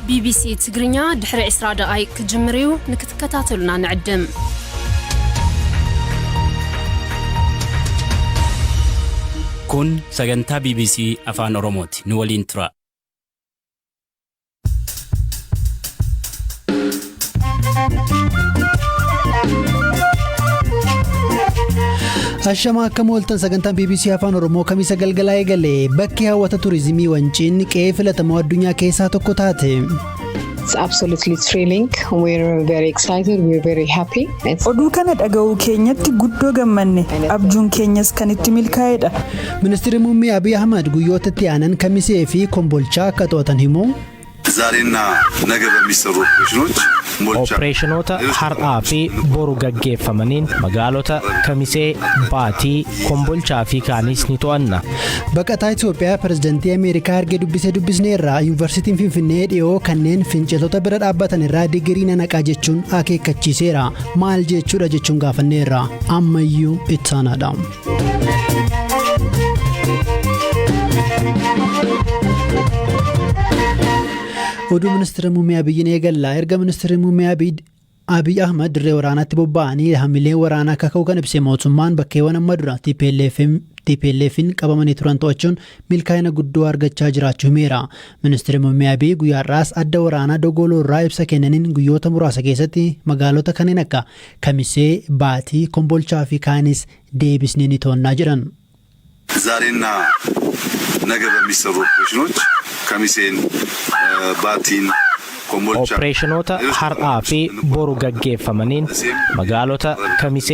BBC تقرنيا دحر إسراء دقائق كجمريو نكتكتاتلنا نعدم كون سجنتا BBC أفان أوروموت نولين ترا Ashama akka mooltan sagantaan BBC Afaan Oromoo kamisa galgalaa eegalee bakki hawwata turizimii Wanciin qe'ee filatamoo addunyaa keessaa tokko taate. It's absolutely thrilling. We're very excited. We're very happy. Oduu kana dhaga'uu keenyatti guddoo gammanne abjuun keenyas kan itti milkaa'edha. Ministeerri Muummee Abiy Ahmad guyyoota itti aanan Kamisee fi Kombolchaa akka to'atan himu. ዛሬና ነገ በሚሰሩ ኦፕሬሽኖታ ሀርአፊ ቦሩ ገጌፈመኒን መጋሎታ ከሚሴ ባቲ ኮምቦልቻ ፊ ካኒስ ኒቶአና በቀጣ ኢትዮጵያ ፕሬዝዳንት የአሜሪካ አርጌ ዱብስኔራ ዩኒቨርሲቲን ፊንፊኔ ዲዮ ከነን ፊንጨቶታ ብረ ዳባተንራ ዲግሪ ነነቃ ጀቹን አኬከቺሴራ ማል ጀቹ ደጀቹን ጋፈኔራ አመዩ ኢታናዳም Oduu ministeera muummee Abiyyiin eegalla erga ministeerri muummee Abiy Ahmad dirree waraanaatti bobba'anii hamilee waraanaa akka ka'u kan ibse mootummaan bakkeewwan amma dura TPLF'n qabamanii turan to'achuun milkaa'ina guddoo argachaa jiraachuu himeera. Ministeerri muummee Abiy guyyaarraas adda waraanaa Dogoloo irraa ibsa kennaniin guyyoota muraasa keessatti magaalota kanneen akka Kamisee, Baatii, Kombolchaa fi Kaanis deebisnee ni to'annaa jedhan. ዛሬና ነገ በሚሰሩ ኦፕሬሽኖች ከሚሴን ባቲን ኦፕሬሽኖታ ሀርአፊ ቦሩ ገጌፈመኒን መጋሎታ ከሚሴ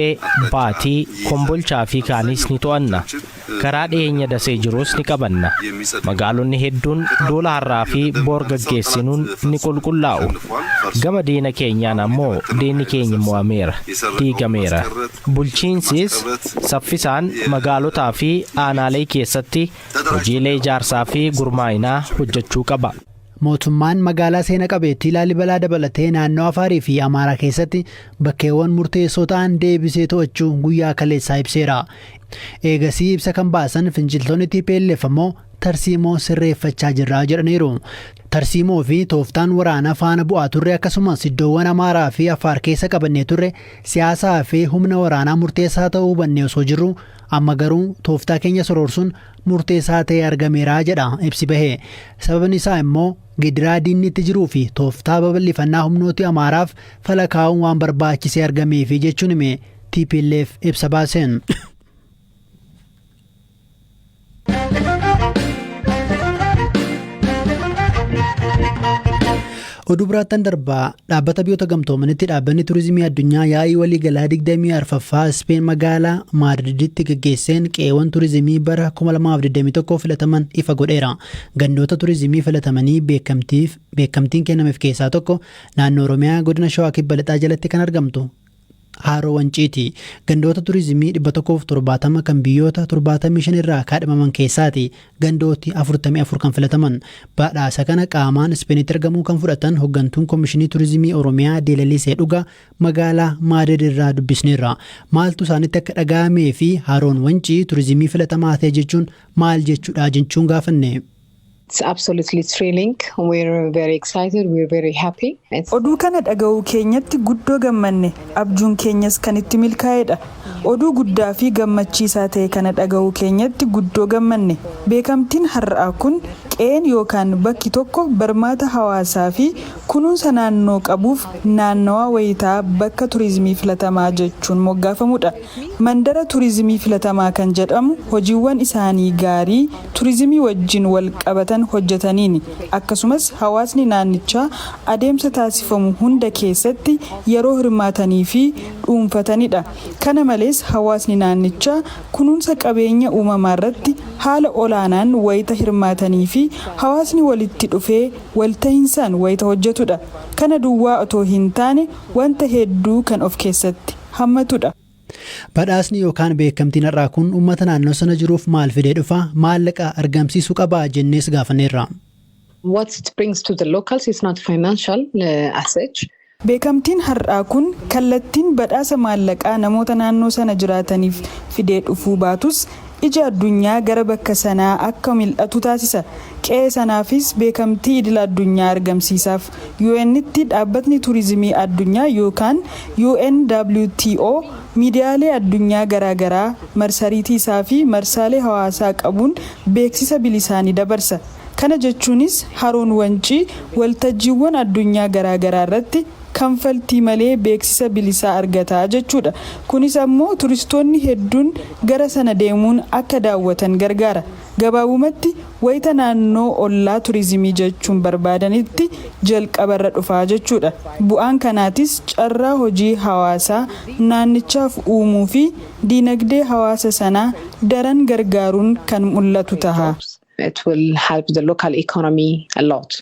ባቲ ኮምቦልቻ ፊ ካኒስ ኒቶአና ከራ ዲየኛ ደሴ ጅሮስ ኒቀበና መጋሎኒ ሄዱን ዶላ ሀራፊ ቦር ገጌሲኑን ኒቁልቁላው ገመ ዲነ ኬኛን አሞ ዲኒ ኬኝ ሞአሜራ ዲገሜራ ቡልቺንሲስ ሰፊሳን መጋሎታ ፊ አናሌ ኬሰቲ ሆጂሌ ጃርሳ ፊ ጉርማይና ሁጀቹ ቀባ mootummaan magaalaa seena qabeetti Laalibalaa dabalatee naannoo Afaarii fi Amaaraa keessatti bakkeewwan murteessoo ta'an deebisee to'achuu guyyaa kaleessaa ibseera. Eegasii ibsa kan baasan finciltoonni TPLF ammoo tarsiimoo sirreeffachaa jirraa jedhaniiru. Tarsiimoo fi tooftaan waraanaa faana bu'aa turre akkasumas iddoowwan Amaaraa fi Afaar keessa qabannee turre siyaasaa fi humna waraanaa murteessaa ta'uu hubannee osoo jirru amma garuu tooftaa keenya soroorsuun murteessaa ta'ee argameera jedha ibsi bahee. Sababni isaa immoo gidiraa diinni itti jiruu fi tooftaa babal'ifannaa humnooti Amaaraaf falakaa'uun waan barbaachisee argameef jechuun hime TPLF ibsa baaseen. Oduu biraattan darbaa dhaabbata biyyoota gamtoomanitti dhaabbanni turizimii addunyaa yaa'ii waliigalaa 24ffaa Speen magaalaa Maadriditti gaggeesseen qe'eewwan turizimii bara 2021 filataman ifa godheera. Gandoota turizimii filatamanii beekamtiin kennameef keessaa tokko naannoo Oromiyaa godina Shawaa Kibba Lixaa jalatti kan argamtu Haroo Wanciiti. Gandoota turizimii 170 kan biyyoota 75 irraa kaadhimaman keessaati gandooti 44 kan filataman. Badhaasa kana qaamaan Ispeenitti argamuu kan fudhatan hoggantuun Komishinii Turizimii Oromiyaa Deelalisee Dhugaa magaalaa Maadrid irraa dubbisneerra. Maaltu isaanitti akka dhaga'amee fi Haroon Wancii turizimii filatamaa ta'e jechuun maal jechuudha jechuun gaafanne. It's absolutely thrilling. We're very excited. We're very happy. Oduu kana dhaga'uu keenyatti guddoo gammanne abjuun keenyas kan itti milkaa'edha. Oduu guddaa fi gammachiisaa ta'e kana dhaga'uu keenyatti guddoo gammanne. Beekamtiin har'aa kun qe'een yookaan bakki tokko barmaata hawaasaa fi kunuunsa naannoo qabuuf naannawaa wayitaa bakka turizimii filatamaa jechuun moggaafamudha. Mandara turizimii filatamaa kan jedhamu hojiiwwan isaanii gaarii turizimii wajjin wal qabatan hojjetaniini. Akkasumas hawaasni naannichaa adeemsa taasifamu hunda keessatti yeroo hirmaatanii fi dhuunfatanidha. Kana malees hawaasni naannichaa kunuunsa qabeenya uumamaa irratti haala olaanaan wayita hirmaatanii fi hawaasni walitti dhufee walta'iinsaan wayita hojjetudha. Kana duwwaa otoo hin taane wanta hedduu kan of keessatti hammatudha. Badhaasni yookaan beekamtiin har'aa kun uummata naannoo sana jiruuf maal fidee dhufa? Maallaqa argamsiisuu qabaa jennees gaafanneerra. What it brings to the locals is not financial as such. Beekamtiin har'aa kun kallattiin badhaasa maallaqaa namoota naannoo sana jiraataniif fidee dhufuu baatus ija addunyaa gara bakka sanaa akka mil'atu taasisa. Qe'ee sanaafis beekamtii idil addunyaa argamsiisaaf. UN'tti dhaabbatni turizimii addunyaa yookaan UNWTO miidiyaalee addunyaa garaagaraa marsariitii isaa fi marsaalee hawaasaa qabuun beeksisa bilisaanii dabarsa. Kana jechuunis haroon wancii waltajjiiwwan addunyaa garaagaraa irratti kanfaltii malee beeksisa bilisaa argataa jechuudha. Kunis ammoo turistoonni hedduun gara sana deemuun akka daawwatan gargaara. Gabaabumatti wayita naannoo ollaa turizimii jechuun barbaadanitti jalqabarra dhufaa jechuudha. Bu'aan kanaatis carraa hojii hawaasaa naannichaaf uumuu fi diinagdee hawaasa sanaa daran gargaaruun kan mul'atu taha. It will help the local economy a lot.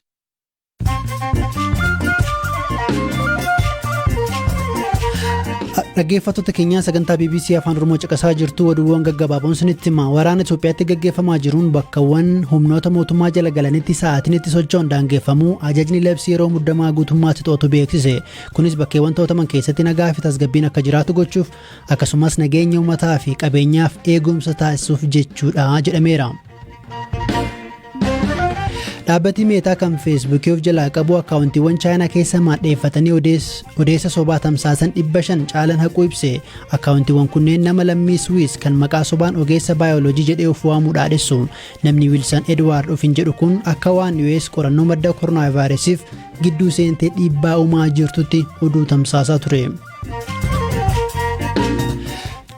Dhaggeeffattoota keenyaa sagantaa BBC Afaan Oromoo caqasaa jirtu oduuwwan gaggabaaboon isinitti hima. Waraana Itoophiyaatti gaggeeffamaa jiruun bakkawwan humnoota mootummaa jala galanitti sa'aatiin itti socho'uun daangeffamuu ajajni labsii yeroo muddamaa guutummaatti to'atu beeksise. Kunis bakkeewwan to'ataman keessatti nagaa fi tasgabbiin akka jiraatu gochuuf akkasumas nageenya uummataa fi qabeenyaaf eegumsa taasisuuf jechuudha jedhameera. Dhaabbati meetaa kan feesbuukii of jalaa qabu akkaawuntiiwwan chaayinaa keessa maddeeffatanii odeessa sobaa tamsaasan 500 caalan haquu ibse. Akkaawuntiiwwan kunneen nama lammii Swiss kan maqaa sobaan ogeessa baayoloojii jedhee of waamuu dhaadessu. Namni Wilson Edward ofin jedhu kun akka waan US qorannoo madda koronaa vaayirasiif gidduu seentee dhiibbaa uumaa jirtutti oduu tamsaasaa ture.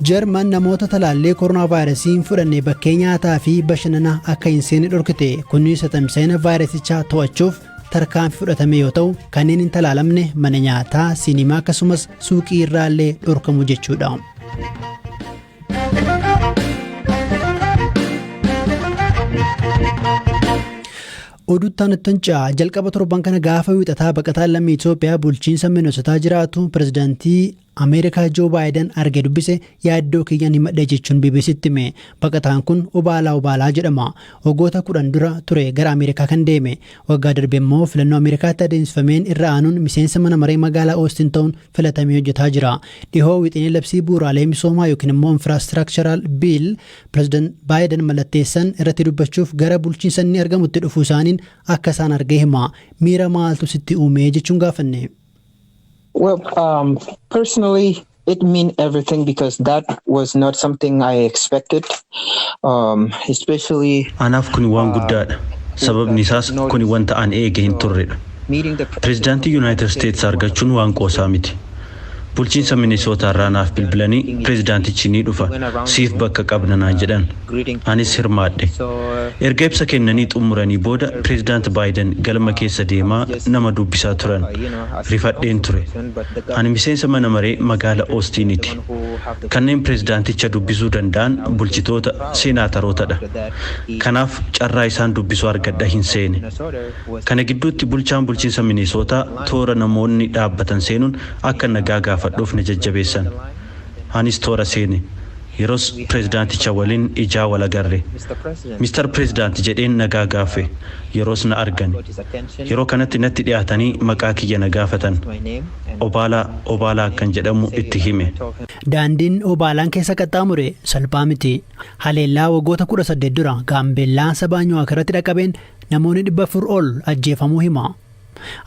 Jarman namoota talaallee koronaa vaayirasiin fudhanne bakkee nyaataa fi bashannanaa akka hin seenne dhorkite. Kunis tamsaa'ina vaayirasichaa to'achuuf tarkaanfii fudhatame yoo ta'u kanneen hin talaalamne mana nyaataa, sinimaa akkasumas suuqii irraallee dhorkamu jechuudha. Oduuttaan Ittoncaa jalqaba torban kana gaafa wiixataa baqataan lammii Itoophiyaa bulchiinsa Minnesotaa jiraatu pirezidaantii Ameerikaa Joo Baayiden arge dubbise yaaddoo kiyyaan himadhe jechuun BBC'tti hime. Baqataan kun Obaalaa jedhama. Waggoota 10 dura ture gara Ameerikaa kan deeme. Waggaa darbe immoo filannoo Ameerikaatti adeemsifameen irra aanuun miseensa mana maree magaalaa Austin ta'uun filatamee hojjetaa jira. Dhihoo wixinee labsii bu'uuraalee misoomaa yookiin immoo infraastiraakcharaal biil pirezidaant Baayiden mallatteessan irratti dubbachuuf gara bulchiinsa inni argamutti dhufuu isaaniin akka isaan argee hima. Miira maaltu sitti uume jechuun gaafanne. Well, personally, it means everything because that was not something I expected, especially. Anaaf kun waan guddaadha. Sababni isaas kun wanta an eege hin turredha. Pirezidaantii United States argachuun waan qoosaa miti. Bulchiinsa Minnesota irraa naaf bilbilanii pirezidaantichi ni dhufa siif bakka qabna naan jedhan. Anis hirmaadhe. Erga ibsa kennanii xumuranii booda pirezidaant Baayiden galma keessa deemaa nama dubbisaa turan. Rifadheen ture. Ani miseensa mana maree magaalaa Austiniti. Kanneen pirezidaanticha dubbisuu danda'an bulchitoota seenaatarootadha. Kanaaf carraa isaan dubbisuu argadha hin seene. Kana gidduutti bulchaan bulchiinsa Minnesota toora namoonni dhaabbatan seenuun akka nagaa gaafadhuuf na jajjabeessan. Anis toora seene. Yeroos pirezidaanticha waliin ijaa wal agarre. Mr. President jedheen nagaa gaafe. Yeroos na argan. Yeroo kanatti natti dhiyaatanii maqaa kiyya na gaafatan. Obaalaa kan jedhamu itti hime. Daandiin Obaalaan keessa qaxxaamure salphaa miti. Haleellaa waggoota 18 dura Gaambeellaa Sabaanyoo irratti dhaqabeen namoonni 400 ol ajjeefamuu hima.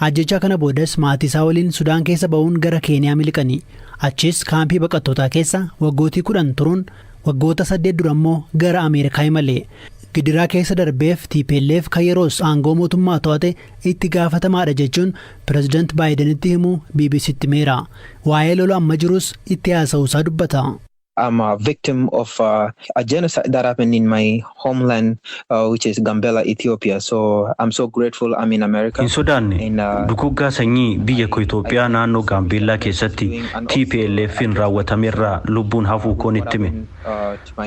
Ajjechaa kana boodas maatii isaa waliin Sudaan keessa ba'uun gara Keeniyaa miliqanii. Achis kaampii baqattootaa keessa waggootii 10 turuun waggoota 8 dura immoo gara Ameerikaa imalee. Gidiraa keessa darbeef TPLF kan yeroos aangoo mootummaa to'ate itti gaafatamaadha jechuun pirezidaant Baayidenitti himuu BBC'tti himeera. Waa'ee lola amma jirus itti haasa'uusaa dubbata. I'm a victim of a genocide that happened in my homeland, which is Gambela, Ethiopia. So I'm so grateful I'm in America. In Sudan, dukuggaa sanyii biyya koo Itoophiyaa naannoo Gaambeellaa keessatti TPLF'n raawwatamerraa lubbuun hafuu koon itti hime.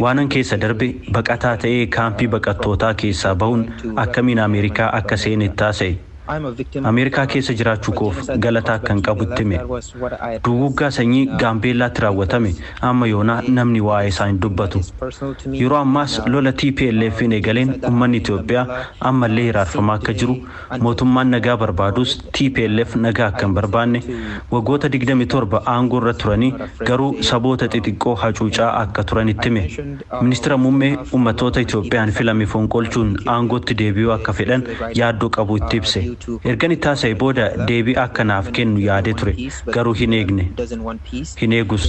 Waanan keessa darbe baqataa ta'ee kaampii baqattootaa keessaa bahuun akkamiin Ameerikaa akka seene taasise Ameerikaa keessa jiraachuu koof galataa kan qabutti hime. Duguuggaa sanyii Gaambeellaatti raawwatame amma yoonaa namni waa'ee isaa hin dubbatu. Yeroo ammaas lola TPLF eegaleen uummanni Itoophiyaa ammallee hiraarfamaa akka jiru, mootummaan nagaa barbaadus TPLF nagaa akka hin barbaanne, waggoota 27 aangoo irra turanii garuu saboota xixiqqoo hacuucaa akka turanitti hime. Ministeera muummee uummattoota Itoophiyaan filame fonqolchuun aangootti deebi'uu akka fedhan yaaddoo qabu itti ibse. Ergan itti haasa'e booda deebii akka naaf kennu yaadee ture garuu hin eegne. Hin eegus.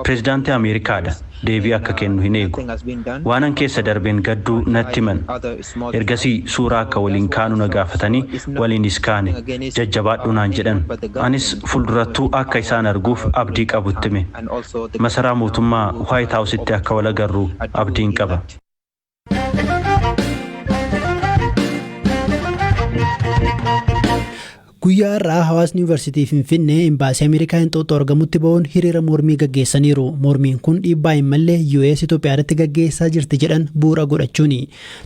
Pireezidaantii Ameerikaadha. Deebii akka kennu hin eegu. Waanan keessa darbeen gadduu natti himan. Ergasii suuraa akka waliin kaanu na gaafatanii waliinis kaane. Jajjabaadhu naan jedhan. Anis fuldurattuu akka isaan arguuf abdii qabutti hime. Masaraa mootummaa White House-itti akka wal agarru abdiin qaba. Guyyaa irraa hawaasni yuunivarsiitii Finfinnee imbaasii Ameerikaa Inxooxxoo argamutti ba'uun hiriira mormii gaggeessaniiru. Mormiin kun dhiibbaa hin malle US Itoophiyaatti gaggeessaa jirti jedhan bu'uura godhachuuni.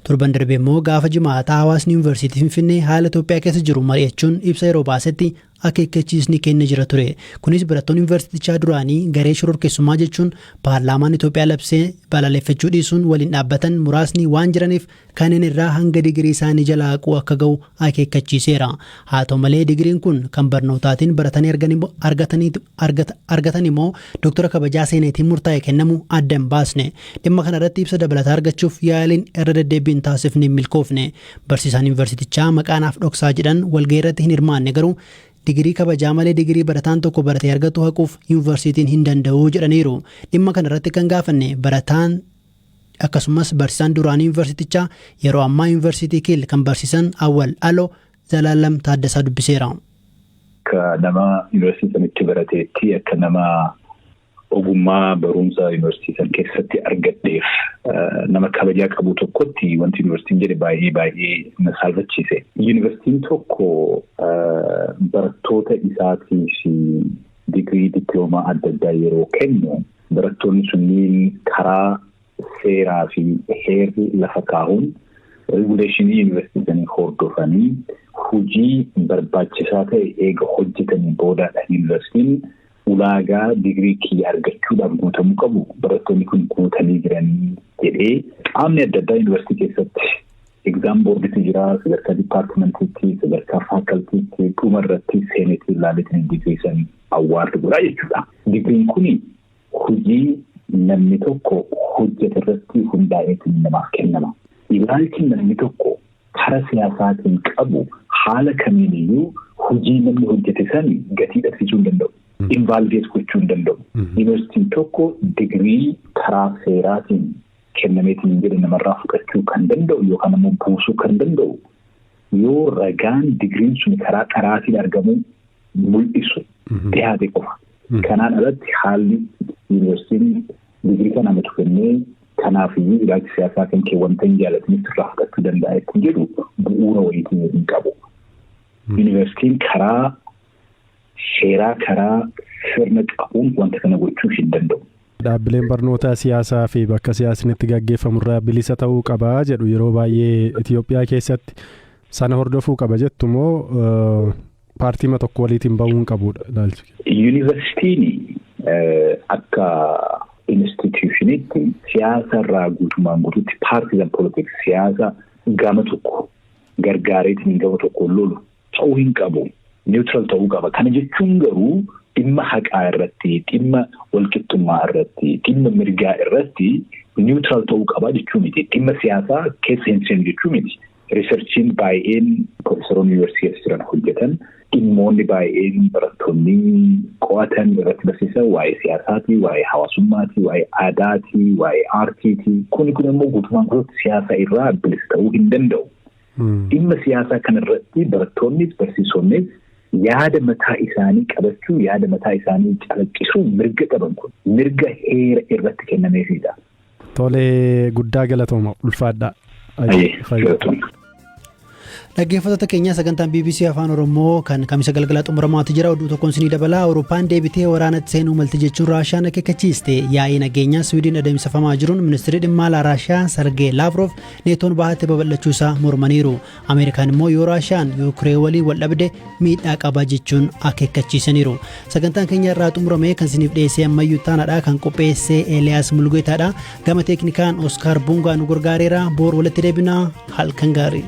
Torban darbe immoo gaafa jimaataa hawaasni yuunivarsiitii Finfinnee haala Itoophiyaa keessa jiru mari'achuun ibsa yeroo baasetti akeekkachiisni kennee jira ture. Kunis barattoonni yuunivarsiitichaa duraanii garee shororkeessummaa jechuun paarlaamaan Itoophiyaa labsee balaaleffachuu dhiisuun waliin dhaabbatan muraasni waan jiraniif kanneen irraa hanga digirii isaanii jalaa haquu akka ga'u akeekkachiiseera. Haa ta'u malee digiriin kun kan barnootaatiin baratanii argatan immoo doktara kabajaa seeneetiin murtaa'e kennamu adda hin baasne. Dhimma kana irratti ibsa dabalataa argachuuf yaaliin irra deddeebiin taasifne hin milkoofne. Barsiisaan yuunivarsiitichaa maqaanaaf dhoksaa jedhan walgahii irratti hin hirmaanne garuu digirii kabajaa malee digirii barataan tokko baratee argatu haquuf yuunivarsiitiin hin danda'u jedhaniiru. Dhimma kana irratti kan gaafanne barataan akkasumas barsiisaan duraanii yuunivarsiitichaa yeroo ammaa yuunivarsiitii Kiil kan barsiisan Awwal Aloo Zalaalam Taaddasaa dubbiseera. Akka nama yuunivarsiitii barateetti akka nama ogummaa barumsa yuunivarsiitii keessatti argadheef nama kabajaa qabu tokkotti wanti yuunivarsiitiin jedhe baay'ee na salphachiise. Yuunivarsiitiin tokko barattoota isaatiif digirii dippiloomaa adda addaa yeroo kennu barattoonni sunniin karaa seeraa fi heerri lafa kaa'uun reguleeshinii yuunivarsiitii hordofanii hojii barbaachisaa ta'e eega hojjetanii boodaadha yuunivarsiitiin ulaagaa digirii kiyya argachuudhaaf guutamuu qabu barattoonni kun guutanii jiranii jedhee qaamni adda addaa yuunivarsiitii keessatti exam boordiitu jira, sadarkaa dipaartimentiitti, sadarkaa faakaltiitti, dhuma irratti seeneetii ilaaleetiin digirii isaanii awwaardu godhaa jechuudha. Digiriin kun hojii namni tokko hojjete irratti hundaa'eetiin namaaf kennama. Ilaalchi namni tokko karaa siyaasaatiin qabu haala kamiiniyyuu hojii namni hojjete sanii gatii dhabsiisuu hin danda'u. Invaldees gochuu hin danda'u. Yuunivarsiitiin tokko digirii karaa seeraatiin kennameetiin jedhe namarraa fudhachuu kan danda'u yookaan immoo buusuu kan danda'u yoo ragaan digiriin sun karaa qaraatiin argamu mul'isu dhiyaate qofa. Kanaan alatti haalli yuunivarsiitiin digirii kana namatti kennee kanaafiyyuu ilaalchi siyaasaa kan keewwanta hin jaallataniif irraa fudhachuu danda'a ittiin jedhu bu'uura wayiitii hin qabu. Yuunivarsiitiin karaa seeraa karaa sirna qabuun wanta kana gochuu hin danda'u. Dhaabbileen barnootaa siyaasaa fi bakka siyaasni itti gaggeeffamu irraa bilisa ta'uu qaba jedhu yeroo baay'ee Itoophiyaa keessatti sana hordofuu qaba jettu moo paartiima tokko waliitiin ba'uu hin qabudha ilaalchi? Yuunivarsiitiin akka instituutionitti siyaasa irraa guutumaan guutuutti paartiizan politiks siyaasa gama tokko gargaareetiin gama tokko lolu ta'uu hin qabu. Neutral ta'uu qaba. Kana jechuun garuu dhimma haqaa irratti, dhimma walqixxummaa irratti, dhimma mirgaa irratti neutral ta'uu qaba jechuu miti. Dhimma siyaasaa keessa hin seenu jechuu miti. Riisarchiin baay'een profesaroonni yuunivarsiitii jiran hojjetan dhimmoonni baay'een barattoonni qo'atan irratti barsiisan waa'ee siyaasaati, waa'ee hawaasummaati, waa'ee aadaati, waa'ee aartiiti. Kun immoo guutumaan guutuutti siyaasa irraa bilisa ta'uu hin danda'u. Dhimma siyaasaa kanarratti barattoonnis barsiisonnis yaada mataa isaanii qabachuu, yaada mataa isaanii calaqqisuu mirga qaban kun mirga heera irratti kennameefidha. Tolee, guddaa galatooma ulfaadhaa. Dhaggeeffattoota keenya sagantaan BBC Afaan Oromoo kan kamisa galgala xumuramaatu jira. Oduu tokkoon sinii dabala. Awurooppaan deebitee waraanatti seenuu malti jechuun Raashiyaan akeekkachiiste. Yaa'ii nageenyaa Swiidin adeemsifamaa jiruun ministeerri dhimma alaa Raashiyaa Sergey Lavrov neetoon bahaatti babal'achuusaa mormaniiru. Ameerikaan immoo yoo Raashiyaan Yuukireen waliin wal dhabde miidhaa qaba jechuun akeekkachiisaniiru. Sagantaan keenya irraa xumurame kan siniif dhiyeessee ammayyuu taanaadha kan qopheessee Eeliyaas Mulgeetaadha. Gama teeknikaan Oskaar Bungaa nu gargaareera. Boor walitti deebinaa halkan gaarii.